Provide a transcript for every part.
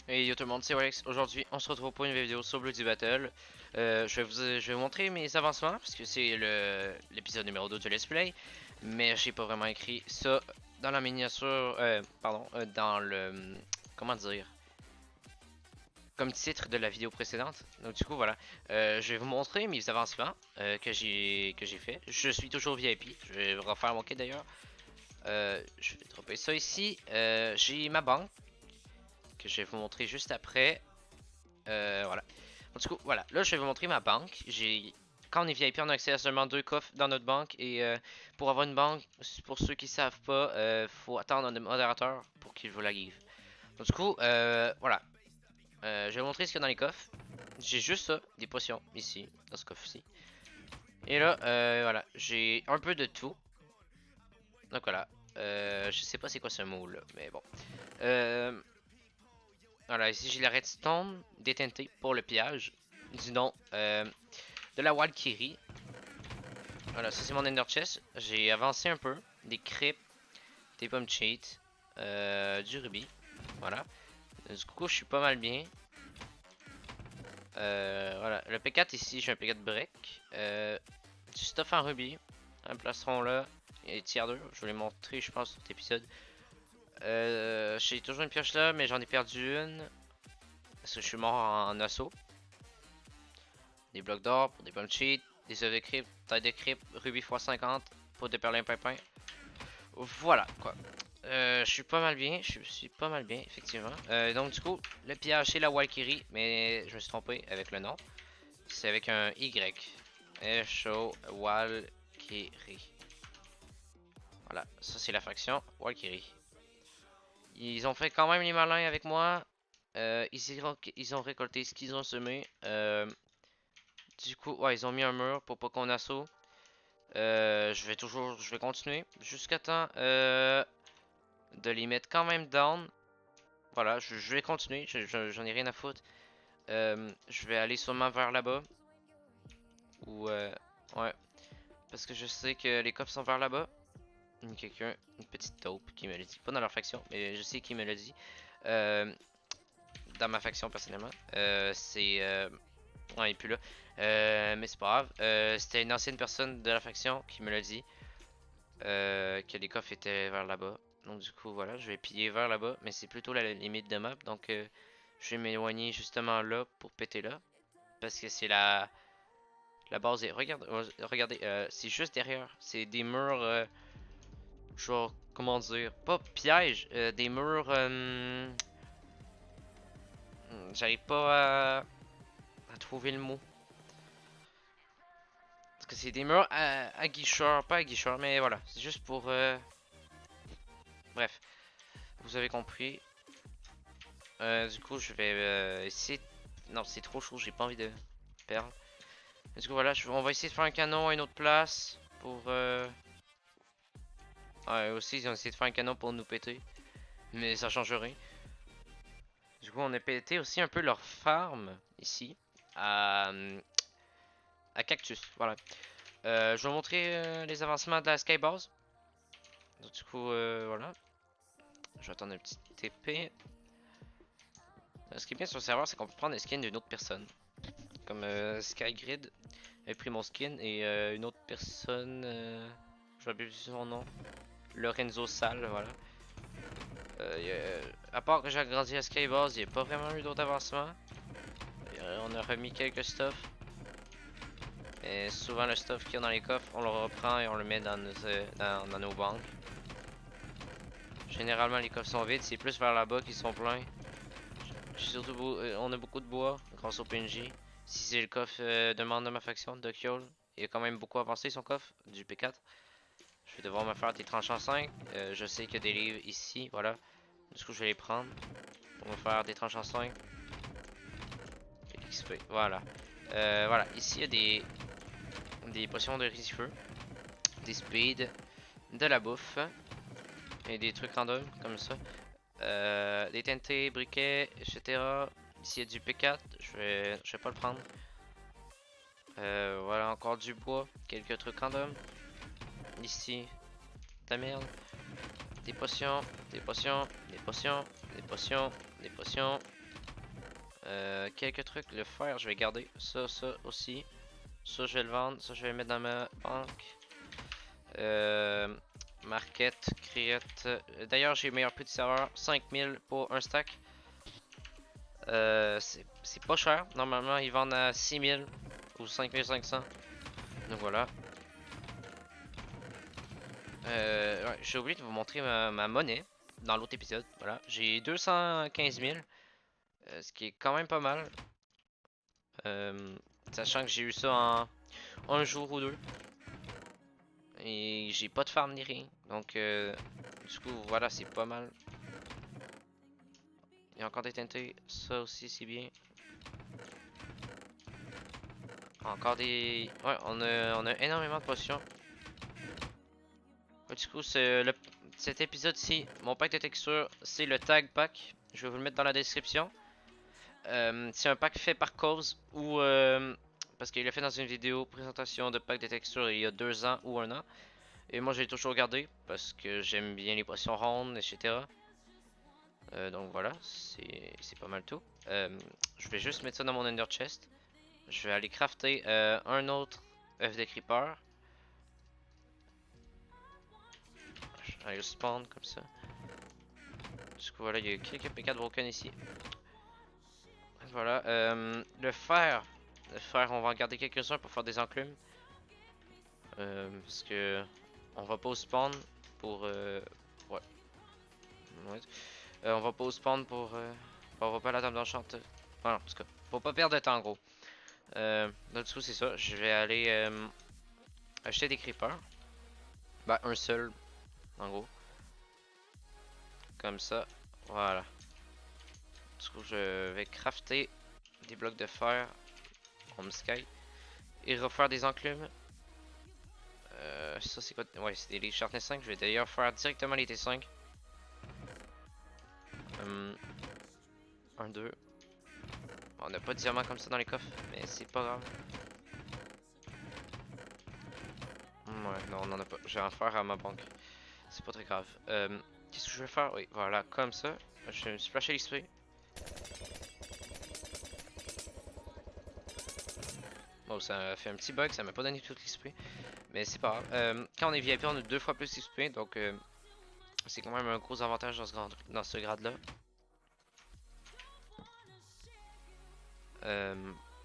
Hey yo tout le monde, c'est Alex. Aujourd'hui, on se retrouve pour une vidéo sur Bloody Battle. Je vais vous montrer mes avancements parce que c'est l'épisode numéro 2 de Let's Play. Mais j'ai pas vraiment écrit ça dans la miniature, dans le, comment dire, comme titre de la vidéo précédente. Donc du coup voilà, je vais vous montrer mes avancements que j'ai fait. Je suis toujours VIP. Je vais refaire mon kit d'ailleurs. Je vais dropper ça ici. J'ai ma banque que je vais vous montrer juste après. Voilà. Du coup, voilà. Là, je vais vous montrer ma banque. Quand on est VIP, on a accès à seulement 2 coffres dans notre banque. Et pour avoir une banque, pour ceux qui savent pas, faut attendre un modérateur pour qu'il vous la give. Donc, du coup, voilà. Je vais vous montrer ce qu'il y a dans les coffres. J'ai juste ça, des potions, ici, dans ce coffre-ci. Et là, voilà. J'ai un peu de tout. Donc, voilà. Je sais pas c'est quoi ce mot là, mais bon. Euh, Voilà, ici j'ai la redstone déteintée pour le pillage du nom de la Valkyrie. Voilà, ça c'est mon ender chest. J'ai avancé un peu, des crypts, des pommes cheat, du rubis. Voilà, du coup je suis pas mal bien. Voilà, le P4 ici, j'ai un P4 brick, du stuff en rubis, un plastron là, et tier 2, je vous l'ai montré je pense sur cet épisode. J'ai toujours une pioche là, mais j'en ai perdu une, parce que je suis mort en assaut. Des blocs d'or pour des pommes cheat, des œufs de crypte, taille de crypte, rubis x50 pour des perlins pimpin. Voilà quoi. Je suis pas mal bien, je suis pas mal bien effectivement. Donc du coup, le pillage c'est la Valkyrie, mais je me suis trompé avec le nom. C'est avec un Y. F-Show Valkyrie. Voilà, ça c'est la faction Valkyrie. Ils ont fait quand même les malins avec moi. Ils ont récolté ce qu'ils ont semé. Du coup, ouais, ils ont mis un mur pour pas qu'on assaut. Je vais continuer jusqu'à temps de les mettre quand même down. Voilà, je vais continuer, j'en ai rien à foutre. Je vais aller sûrement vers là-bas. Ou, ouais, parce que je sais que les cops sont vers là-bas. Quelqu'un, une petite taupe qui me l'a dit. Pas dans leur faction, mais je sais qui me l'a dit. Euh, dans ma faction personnellement. Ouais, il est plus là. Mais c'est pas grave. C'était une ancienne personne de la faction qui me l'a dit. Que les coffres étaient vers là-bas. Donc du coup, voilà, je vais piller vers là-bas, mais c'est plutôt la limite de map. Donc je vais m'éloigner justement là pour péter là. Parce que c'est la base. Regardez, c'est juste derrière. C'est des murs, genre, comment dire, pas piège, des murs... j'arrive pas à trouver le mot. Parce que c'est des murs aguicheurs, pas aguicheurs, mais voilà. C'est juste pour... Bref, vous avez compris. Du coup, je vais essayer. Non, c'est trop chaud, j'ai pas envie de perdre. Du coup, voilà, on va essayer de faire un canon à une autre place. Pour. Ouais, aussi, ils ont essayé de faire un canon pour nous péter. Mais ça change rien. Du coup, on a pété aussi un peu leur farm ici. À, à Cactus. Voilà. Je vais vous montrer les avancements de la Skybase. Donc, du coup, voilà. Je vais attendre un petit TP. Ce qui est bien sur le serveur, c'est qu'on peut prendre les skins d'une autre personne. Comme Skygrid a pris mon skin et une autre personne, je vais plus son nom, Lorenzo Sal, voilà. À part que j'ai agrandi à Skybase, il n'y a pas vraiment eu d'autres avancements. On a remis quelques stuff. Et souvent le stuff qu'il y a dans les coffres, on le reprend et on le met dans nos banques. Généralement les coffres sont vides, c'est plus vers là-bas qu'ils sont pleins. Surtout, on a beaucoup de bois grâce au PNJ. Si c'est le coffre de membre de ma faction, de Kyol, il a quand même beaucoup avancé son coffre du P4. Je vais devoir me faire des tranchants 5. Je sais qu'il y a des livres ici, voilà. Du coup, je vais les prendre pour me faire des tranchants 5. XP, voilà. Voilà, ici il y a des potions de feu, des speed, de la bouffe et des trucs random comme ça. Des TNT, briquets, etc. Ici il y a du P4, je vais pas le prendre. Voilà, encore du bois, quelques trucs random. Ici, de la merde. Des potions, des potions, des potions, des potions, des potions. Quelques trucs. Le fer, je vais garder. Ça aussi. Ça, je vais le vendre. Ça, je vais le mettre dans ma banque. Market, create. D'ailleurs, j'ai le meilleur prix du serveur. 5000 pour un stack. C'est pas cher. Normalement, ils vendent à 6000 ou 5500. Donc voilà. Ouais, j'ai oublié de vous montrer ma monnaie dans l'autre épisode. Voilà, j'ai 215 000, ce qui est quand même pas mal. Sachant que j'ai eu ça en un jour ou deux. Et j'ai pas de farm ni rien. Donc, du coup, voilà, c'est pas mal. Il y a encore des TNT. Ça aussi, c'est bien. Encore des... Ouais, on a énormément de potions. Ouais, du coup, cet épisode-ci, mon pack de texture, c'est le tag pack. Je vais vous le mettre dans la description. C'est un pack fait par Cause ou parce qu'il l'a fait dans une vidéo présentation de pack de texture il y a 2 ans ou 1 an. Et moi j'ai toujours gardé parce que j'aime bien les potions rondes, etc. Donc voilà, c'est pas mal tout. Je vais juste mettre ça dans mon Ender Chest. Je vais aller crafter un autre œuf de creeper. Je vais aller le spawn comme ça. Du coup voilà, il y a quelques PK de broken ici. Voilà, le fer. Le fer, on va en garder quelques-uns pour faire des enclumes. Parce que on va pas au spawn pour ouais. Ouais. On va pas au spawn pour on va pas à la table d'enchant. Voilà, en tout cas, faut pas perdre de temps en gros. Donc du coup c'est ça, je vais aller acheter des creepers. Bah un seul en gros. Comme ça, voilà. Du coup je vais crafter des blocs de fer en sky et refaire des enclumes. Ça c'est quoi? Ouais, c'est les sharpness 5. Je vais d'ailleurs faire directement les T5. 1, 2. On n'a pas de diamants comme ça dans les coffres, mais c'est pas grave. Ouais, non, on en a pas. Je vais en faire à ma banque. C'est pas très grave. Qu'est-ce que je vais faire? Oui, voilà, comme ça. Je me suis flashé l'XP. Bon, ça a fait un petit bug, ça m'a pas donné tout l'XP. Mais c'est pas grave. Quand on est VIP, on a 2 fois plus d'XP, donc c'est quand même un gros avantage dans ce grade-là.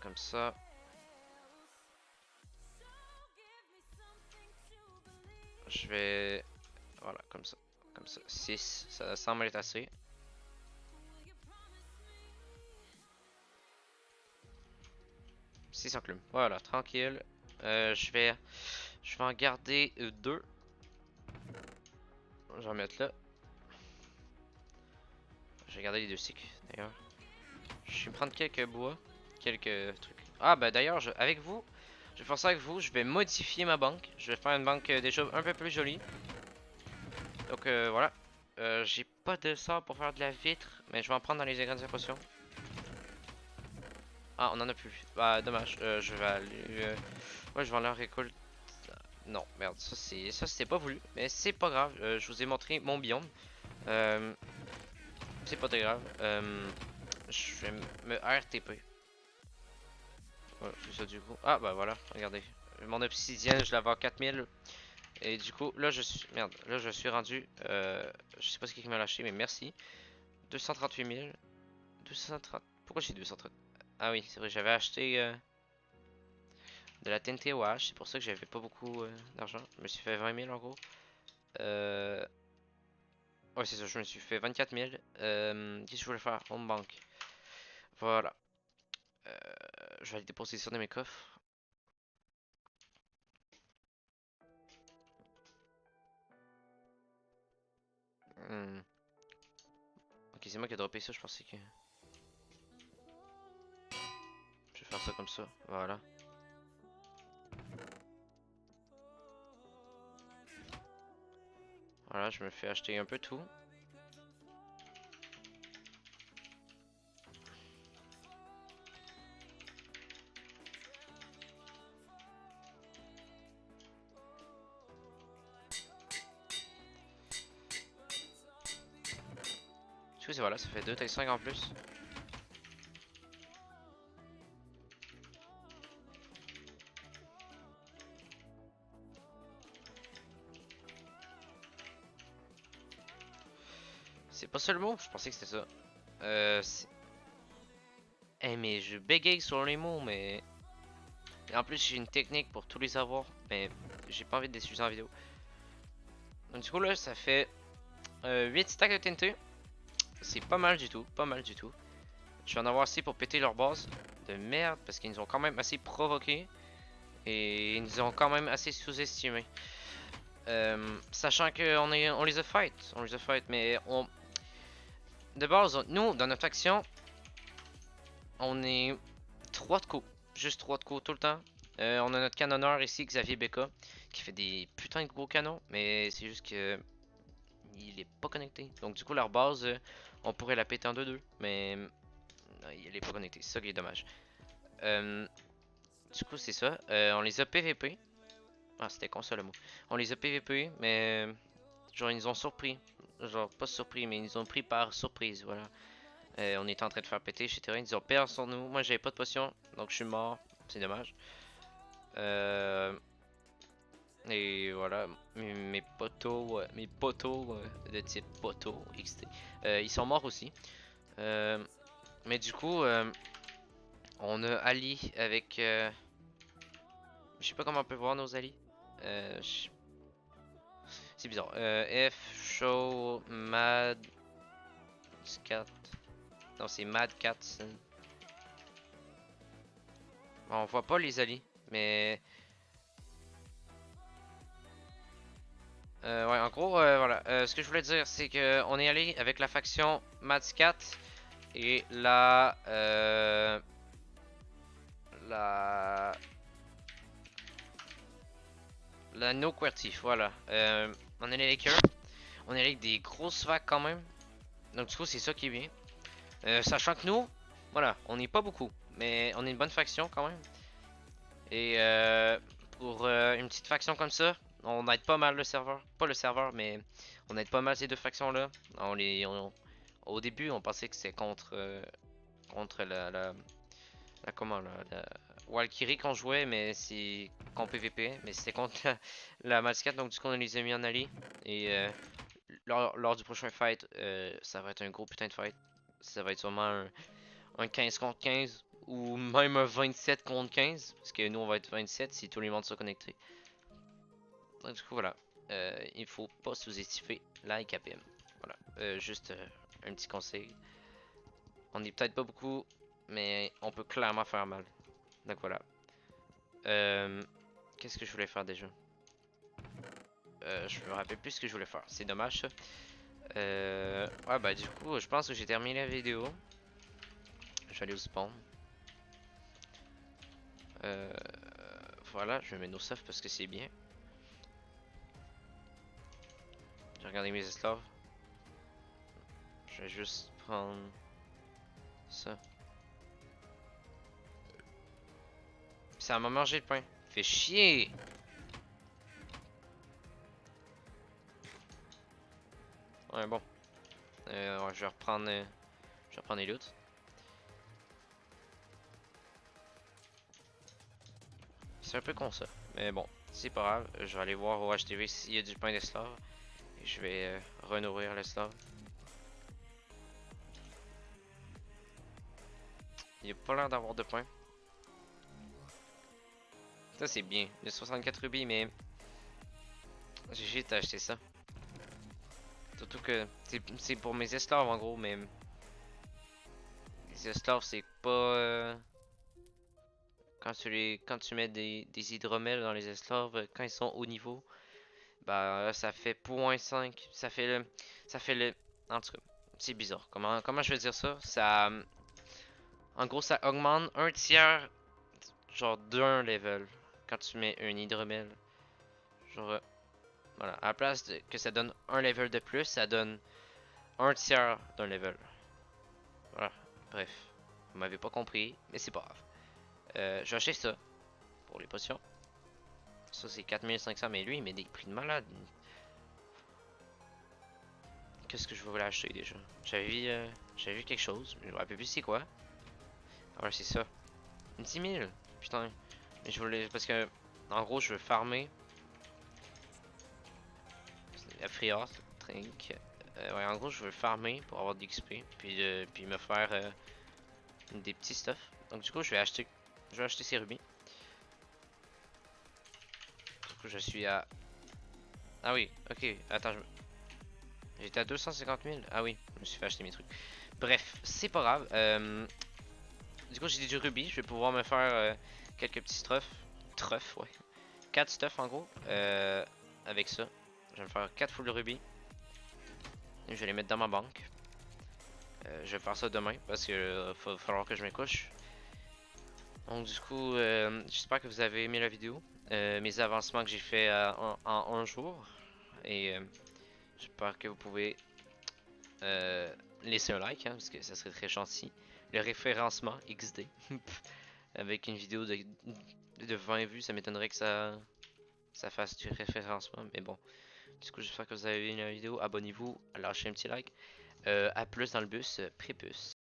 Comme ça. Je vais... Voilà, comme ça. Comme ça. 6, ça semble être assez. C'est enclumes. Voilà, tranquille. Je vais en garder 2. Je vais en mettre là. Je vais garder les 2 sticks d'ailleurs. Je vais me prendre quelques bois, quelques trucs. Ah bah d'ailleurs, avec vous, je vais faire ça avec vous. Je vais modifier ma banque. Je vais faire une banque déjà un peu plus jolie. Donc voilà. J'ai pas de sort pour faire de la vitre, mais je vais en prendre dans les ingrédients potions. Ah, on en a plus. Bah dommage. Je vais aller. Ouais, je vais aller en récolte. Non, merde, ça c'était pas voulu, mais c'est pas grave. Je vous ai montré mon biome. C'est pas très grave. Je vais me RTP. Ouais, c'est ça du coup. Ah bah voilà, regardez. Mon obsidienne, je l'avais à 4000. Et du coup, là je suis. Merde, là je suis rendu. Je sais pas ce qui m'a lâché, mais merci. 238 000. 230. Pourquoi j'ai 230? Ah oui, c'est vrai, j'avais acheté de la TNT OH. C'est pour ça que j'avais pas beaucoup d'argent. Je me suis fait 20 000 en gros. Ouais, c'est ça, je me suis fait 24 000. Qu'est-ce que je voulais faire? Home bank. Voilà. Je vais aller déposer ça dans mes coffres. Ok, c'est moi qui ai droppé ça, je pensais que... Je vais faire ça comme ça, voilà. Voilà, je me fais acheter un peu tout. Du coup, voilà, ça fait 2 taille 5 en plus. pas ça le mot? Je pensais que c'était ça. Mais je bégaye sur les mots, mais... Et en plus, j'ai une technique pour tous les avoir, mais j'ai pas envie de les utiliser en vidéo. Donc du coup là, ça fait 8 stacks de TNT. C'est pas mal du tout, pas mal du tout. Je vais en avoir assez pour péter leur base de merde, parce qu'ils nous ont quand même assez provoqué. Et ils nous ont quand même assez sous-estimé. Sachant on les a fight, mais de base, nous, dans notre faction, on est 3 de coups. Juste 3 de coups tout le temps. On a notre canonneur ici, Xavier Becca, qui fait des putains de gros canons, mais c'est juste que il est pas connecté. Donc du coup, leur base, on pourrait la péter en 2-2, mais il est pas connecté. C'est ça qui est dommage. Du coup, c'est ça. On les a PVP. Ah, c'était con ça le mot. On les a PVP, mais genre ils nous ont surpris. Genre pas surpris, mais ils nous ont pris par surprise, voilà. On était en train de faire péter chez Terrain, ils ont perdu sur nous. Moi j'avais pas de potion, donc je suis mort. C'est dommage. Et voilà, mes potos, de type poteau XT, ils sont morts aussi. Mais du coup, on a Ali avec... je sais pas comment on peut voir nos alliés. C'est bizarre. F, Show, Mad, Cat. Non, c'est Mad Cat. Bon, on voit pas les alliés, mais... ouais, en gros, voilà. Ce que je voulais dire, c'est que on est allé avec la faction Mad Cat et la No QWERTY, voilà. On est allé avec eux. On est allé avec des grosses vagues quand même. Donc du coup, c'est ça qui est bien. Sachant que nous, voilà, on n'est pas beaucoup, mais on est une bonne faction quand même. Et pour une petite faction comme ça, on aide pas mal le serveur. Pas le serveur, mais on aide pas mal ces deux factions-là. Au début, on pensait que c'était contre comment la Valkyrie qu'on jouait, mais c'est contre PVP, mais c'était contre la Mascate, donc du coup on les a mis en allié. Et lors du prochain fight, ça va être un gros putain de fight. Ça va être sûrement un 15 contre 15 ou même un 27 contre 15, parce que nous on va être 27 si tout le monde sont connectés. Donc du coup voilà, il faut pas sous-estimer la IKPM. Voilà, juste un petit conseil. On est peut-être pas beaucoup, mais on peut clairement faire mal. Donc voilà. Qu'est-ce que je voulais faire déjà? Je me rappelle plus ce que je voulais faire. C'est dommage ça. Ouais bah du coup je pense que j'ai terminé la vidéo. Je vais aller au spawn. Voilà, je vais mettre nos stuff parce que c'est bien. J'ai regardé mes esclaves. Je vais juste prendre ça. Ça m'a mangé le pain. Fait chier! Ouais bon. Ouais, je vais reprendre les loots. C'est un peu con ça. Mais bon, c'est pas grave. Je vais aller voir au HTV s'il y a du pain d'esclave. Et je vais renourrir l'esclave. Il n'y a pas l'air d'avoir de pain. Ça c'est bien. Il y a 64 rubis, mais j'ai juste acheté ça. Surtout que c'est pour mes esclaves en gros, mais les esclaves c'est pas... quand tu mets des hydromels dans les esclaves, quand ils sont haut niveau, bah ça fait 0.5. Ça fait le... En tout cas, c'est bizarre. Comment je vais dire ça? En gros, ça augmente un tiers, genre d'un level, quand tu mets un hydromel. Genre, voilà. À la place que ça donne un level de plus, ça donne un tiers d'un level. Voilà. Bref. Vous m'avez pas compris, mais c'est pas grave. J'ai acheté ça pour les potions. Ça c'est 4500, mais lui il met des prix de malade. Qu'est-ce que je voulais acheter déjà? J'avais vu quelque chose, mais je me rappelle plus c'est quoi. Ah ouais, c'est ça. 10 000. Putain. Mais je voulais. Parce que, en gros, je veux farmer. La Frias, Trink. Ouais, en gros, je veux farmer pour avoir de l'XP, puis me faire des petits stuff. Donc du coup, je vais acheter ces rubis. Du coup, je suis à... Ah oui, ok, attends, j'étais à 250 000. Ah oui, je me suis fait acheter mes trucs. Bref, c'est pas grave. Du coup, j'ai du rubis, je vais pouvoir me faire quelques petits stuff. Truffes, ouais. 4 stuff en gros. Avec ça, je vais me faire 4 full rubis. Et je vais les mettre dans ma banque. Je vais faire ça demain parce que va falloir que je me couche. Donc du coup, j'espère que vous avez aimé la vidéo. Mes avancements que j'ai fait en un jour. Et j'espère que vous pouvez laisser un like, hein, parce que ça serait très gentil. Le référencement XD. Avec une vidéo de 20 vues, ça m'étonnerait que ça fasse du référencement. Mais bon, du coup, j'espère que vous avez aimé la vidéo. Abonnez-vous, lâchez un petit like. À plus dans le bus, prépuce.